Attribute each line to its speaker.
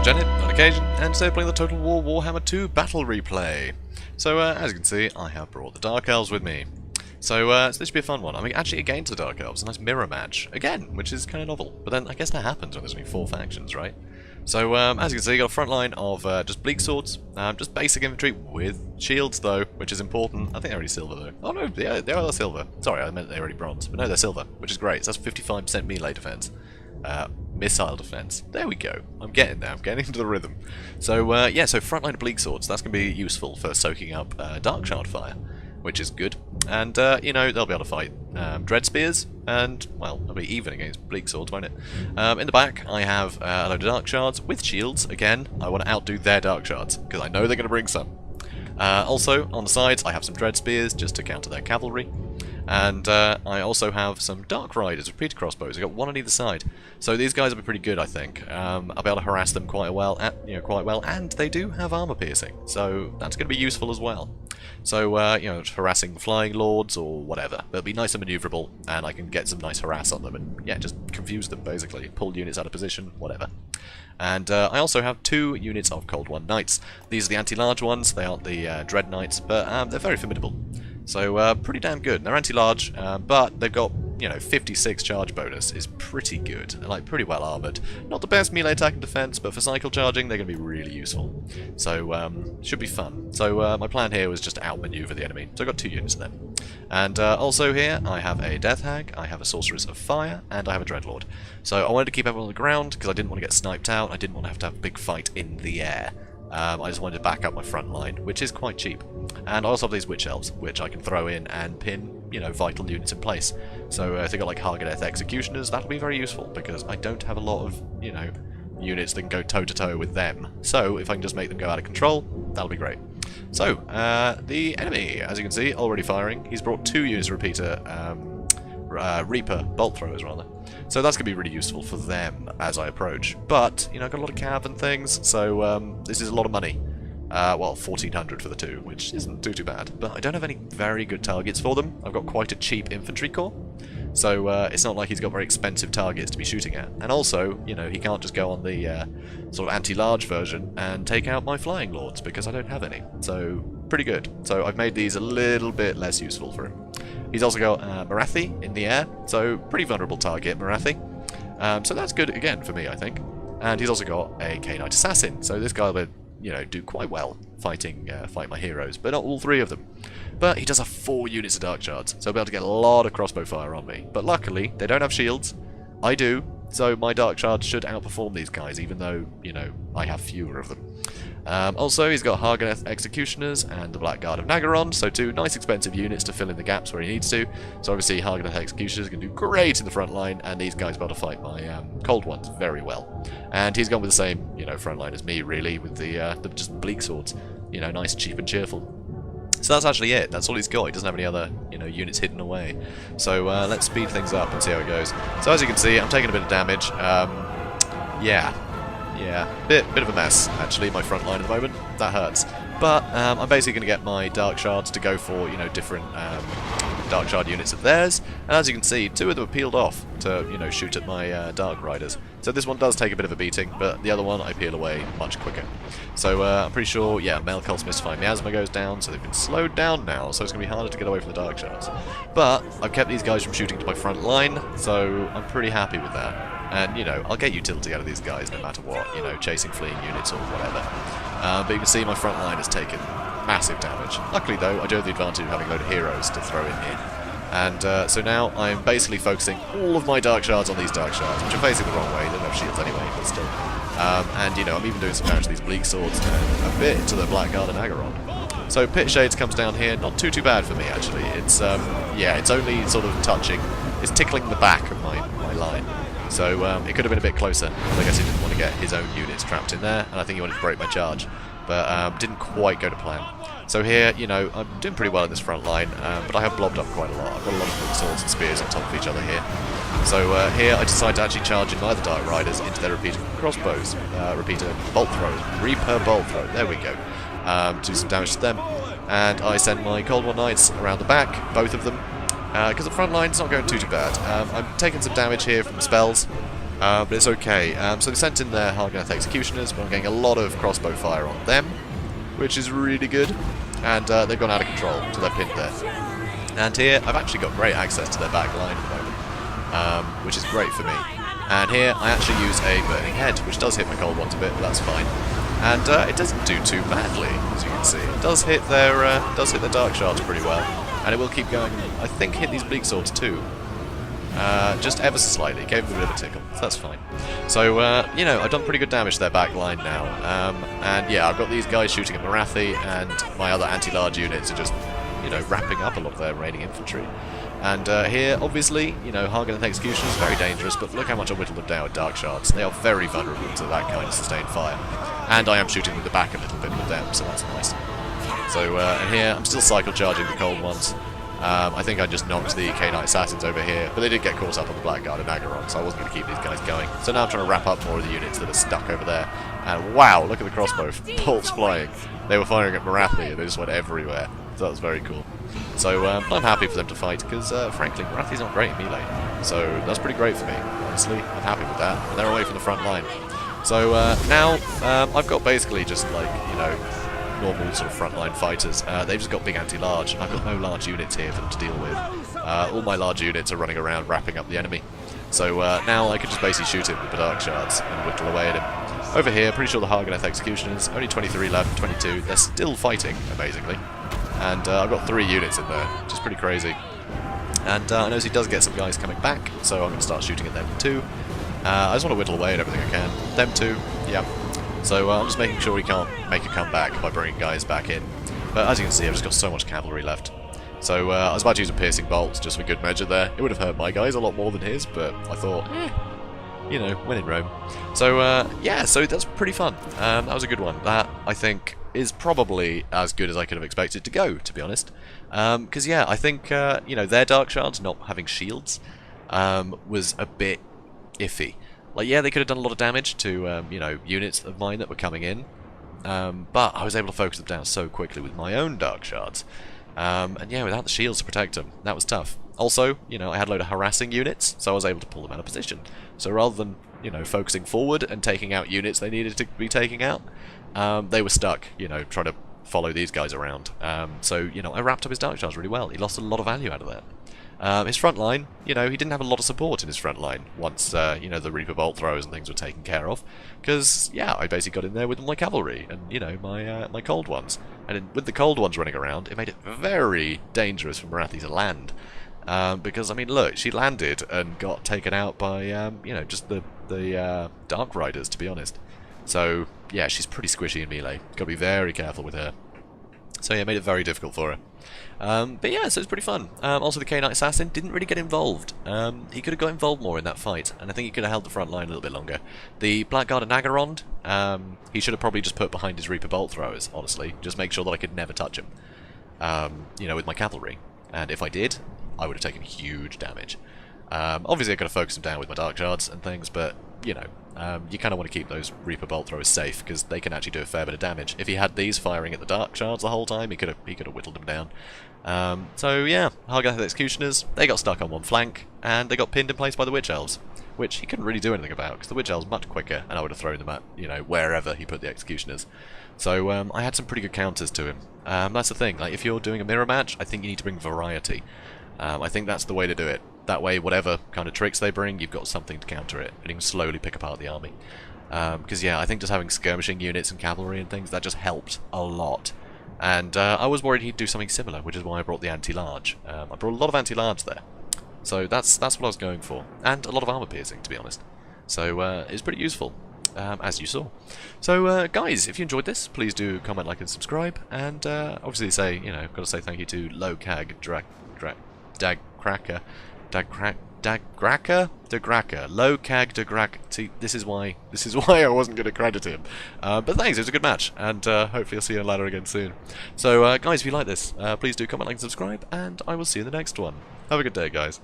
Speaker 1: JanetOnOccasion, and today playing the Total War Warhammer 2 Battle Replay. So, as you can see, I have brought the Dark Elves with me. So this should be a fun one. I mean, actually against the Dark Elves, a nice mirror match. Again, which is kind of novel. But then, I guess that happens when there's only 4 factions, right? So, as you can see, you got a front line of just bleak swords, just basic infantry with shields, though, which is important. I think they're already silver, though. Oh no, they are silver. Sorry, I meant they're already bronze. But no, they're silver, which is great. So that's 55% melee defense. Missile defense. There we go. I'm getting there. I'm getting into the rhythm. So, yeah, so front line of bleak swords. That's going to be useful for soaking up dark shard fire, which is good. And, you know, they'll be able to fight dread spears, and, well, they'll be even against bleak swords, won't it? In the back, I have a load of dark shards with shields. Again, I want to outdo their dark shards, because I know they're going to bring some. Also, on the sides, I have some dread spears, just to counter their cavalry. And I also have some Dark Riders, repeater crossbows. I've got one on either side. So these guys will be pretty good, I think. I'll be able to harass them quite well, and they do have armor piercing, so that's going to be useful as well. So, you know, harassing flying lords or whatever. They'll be nice and maneuverable, and I can get some nice harass on them and, yeah, just confuse them, basically. Pull units out of position, whatever. And I also have 2 units of Cold One Knights. These are the anti-large ones. They aren't the Dread Knights, but they're very formidable. So, pretty damn good. They're anti-large, but they've got, you know, 56 charge bonus is pretty good. They're, like, pretty well armoured. Not the best melee attack and defense, but for cycle charging, they're going to be really useful. So, should be fun. So, my plan here was just to outmaneuver the enemy. So I've got 2 units of them. And also here, I have a Death Hag, I have a Sorceress of Fire, and I have a Dreadlord. So I wanted to keep everyone on the ground, because I didn't want to get sniped out, I didn't want to have a big fight in the air. I just wanted to back up my front line, which is quite cheap. And I also have these Witch Elves, which I can throw in and pin, you know, vital units in place. So if they've got like Hargadeth Executioners, that'll be very useful, because I don't have a lot of, you know, units that can go toe-to-toe with them. So if I can just make them go out of control, that'll be great. So, the enemy, as you can see, already firing. He's brought 2 units of repeater, Reaper bolt throwers, rather. So that's going to be really useful for them as I approach. But, you know, I've got a lot of cav and things, so this is a lot of money. Well, 1,400 for the 2, which isn't too bad. But I don't have any very good targets for them. I've got quite a cheap infantry corps. So it's not like he's got very expensive targets to be shooting at. And also, you know, he can't just go on the sort of anti-large version and take out my flying lords, because I don't have any. So, pretty good. So I've made these a little bit less useful for him. He's also got Morathi in the air, so pretty vulnerable target, Morathi. So that's good again for me, I think. And he's also got a K-Knight Assassin, so this guy will, you know, do quite well fight my heroes, but not all 3 of them. But he does have 4 units of Dark Shards, so I'll be able to get a lot of crossbow fire on me. But luckily, they don't have shields. I do, so my Dark Shards should outperform these guys, even though, you know, I have fewer of them. Also, he's got Hargadeth Executioners and the Black Guard of Nagaron, so 2 nice expensive units to fill in the gaps where he needs to. So obviously Hargadeth Executioners can do great in the front line, and these guys will be able to fight my cold ones very well. And he's gone with the same, you know, front line as me, really, with the just bleak swords. You know, nice, cheap and cheerful. So that's actually it. That's all he's got. He doesn't have any other, you know, units hidden away. So let's speed things up and see how it goes. So as you can see, I'm taking a bit of damage. Yeah, bit of a mess, actually, my front line at the moment. That hurts. But I'm basically going to get my Dark Shards to go for, you know, different Dark Shard units of theirs. And as you can see, 2 of them are peeled off to, you know, shoot at my Dark Riders. So this one does take a bit of a beating, but the other one I peel away much quicker. So I'm pretty sure, yeah, Male Cult's Mystifying Miasma goes down, so they've been slowed down now, so it's going to be harder to get away from the Dark Shards. But I've kept these guys from shooting to my front line, so I'm pretty happy with that. And, you know, I'll get utility out of these guys no matter what, you know, chasing fleeing units or whatever. But you can see my front line has taken massive damage. Luckily, though, I do have the advantage of having a load of heroes to throw in here. And so now I'm basically focusing all of my Dark Shards on these Dark Shards, which are facing the wrong way. They don't have shields anyway, but still. And, you know, I'm even doing some damage to these Bleak Swords and a bit to the Black Guard and Agaron. So Pit Shades comes down here, not too bad for me, actually. It's, yeah, it's only sort of touching. It's tickling the back of my line. So it could have been a bit closer. I guess he didn't want to get his own units trapped in there, and I think he wanted to break my charge. But didn't quite go to plan. So here, you know, I'm doing pretty well in this front line, but I have blobbed up quite a lot. I've got a lot of swords and spears on top of each other here. So here I decided to actually charge in my other Dark Riders into their repeater crossbows, repeater bolt throws, Reaper bolt throw, there we go, do some damage to them. And I send my Cold War Knights around the back, both of them, because the front line's not going too bad. I'm taking some damage here from spells, but it's okay. So they sent in their Harganeth Executioners, but I'm getting a lot of crossbow fire on them, which is really good. And they've gone out of control, so they're pinned there. And here, I've actually got great access to their back line at the moment, which is great for me. And here, I actually use a Burning Head, which does hit my cold ones a bit, but that's fine. And it doesn't do too badly, as you can see. It does hit their Dark Shards pretty well, and it will keep going. I think hit these Bleak Swords too. Just ever so slightly, gave them a bit of a tickle, so that's fine. So, you know, I've done pretty good damage to their back line now, and yeah, I've got these guys shooting at Morathi, and my other anti-large units are just, you know, wrapping up a lot of their raiding infantry. And here, obviously, you know, Harganeth Execution is very dangerous, but look how much I whittled them down with Dark Shards. They are very vulnerable to that kind of sustained fire. And I am shooting with the back a little bit with them, so that's nice. So, and here, I'm still cycle charging the cold ones. I think I just knocked the K-Knight Assassins over here, but they did get caught up on the Blackguard and Agaron, so I wasn't going to keep these guys going. So now I'm trying to wrap up more of the units that are stuck over there. And wow, look at the crossbow bolts flying. They were firing at Morathi, and they just went everywhere. So that was very cool. So I'm happy for them to fight, because frankly, Morathi's not great in melee. So that's pretty great for me, honestly. I'm happy with that. And they're away from the front line. So now, I've got basically just like, you know, normal sort of frontline fighters. They've just got big anti-large. I've got no large units here for them to deal with. All my large units are running around wrapping up the enemy. So now I can just basically shoot him with the Dark Shards and whittle away at him. Over here, pretty sure the Harganeth Executioners, only 23 left, 22. They're still fighting, amazingly. And I've got 3 units in there, which is pretty crazy. And I notice he does get some guys coming back, so I'm going to start shooting at them too. I just want to whittle away at everything I can. Them too, yeah. So I'm just making sure we can't make a comeback by bringing guys back in. But as you can see, I've just got so much cavalry left. So I was about to use a piercing bolt just for good measure there. It would have hurt my guys a lot more than his, but I thought, you know, when in Rome. So yeah, so that's pretty fun. That was a good one. That, I think, is probably as good as I could have expected to go, to be honest. Because yeah, I think, you know, their Dark Shards not having shields was a bit iffy. Like, yeah, they could have done a lot of damage to, you know, units of mine that were coming in, but I was able to focus them down so quickly with my own Dark Shards. And yeah, without the shields to protect them, that was tough. Also, you know, I had a load of harassing units, so I was able to pull them out of position. So rather than, you know, focusing forward and taking out units they needed to be taking out, they were stuck, you know, trying to follow these guys around. So, you know, I wrapped up his Dark Shards really well. He lost a lot of value out of that. His front line, you know, he didn't have a lot of support in his front line once, you know, the Reaper Bolt throws and things were taken care of. Because, yeah, I basically got in there with my cavalry and, you know, my cold ones. And with the cold ones running around, it made it very dangerous for Morathi to land. Because, I mean, look, she landed and got taken out by, you know, just the Dark Riders, to be honest. So, yeah, she's pretty squishy in melee. Got to be very careful with her. So, yeah, it made it very difficult for her. But yeah, so it's pretty fun. Also, the K-Knight Assassin didn't really get involved. He could have got involved more in that fight, and I think he could have held the front line a little bit longer. The Blackguard and Agaron, he should have probably just put behind his Reaper Bolt throwers, honestly. Just make sure that I could never touch him, you know, with my cavalry. And if I did, I would have taken huge damage. Obviously, I could have focused him down with my Dark Shards and things, but, you know, you kind of want to keep those Reaper Bolt throwers safe, because they can actually do a fair bit of damage. If he had these firing at the Dark Shards the whole time, he could have whittled them down. So yeah, Harganeth Executioners, they got stuck on one flank, and they got pinned in place by the Witch Elves, which he couldn't really do anything about, because the Witch Elves much quicker, and I would have thrown them at, you know, wherever he put the Executioners. So I had some pretty good counters to him. That's the thing, like, if you're doing a mirror match, I think you need to bring variety. I think that's the way to do it. That way, whatever kind of tricks they bring, you've got something to counter it, and you can slowly pick apart the army. Because yeah, I think just having skirmishing units and cavalry and things, that just helped a lot. And I was worried he'd do something similar, which is why I brought the anti-large. I brought a lot of anti-large there. So that's what I was going for. And a lot of armor piercing, to be honest. So it's pretty useful, as you saw. So guys, if you enjoyed this, please do comment, like, and subscribe. And obviously say, you know, got to say thank you to Lowcag Dagcracker. Lowcag Dagcracker. See, this is why I wasn't going to credit him. But thanks, it was a good match, and hopefully I'll see you on ladder again soon. So guys, if you like this, please do comment, like, and subscribe, and I will see you in the next one. Have a good day, guys.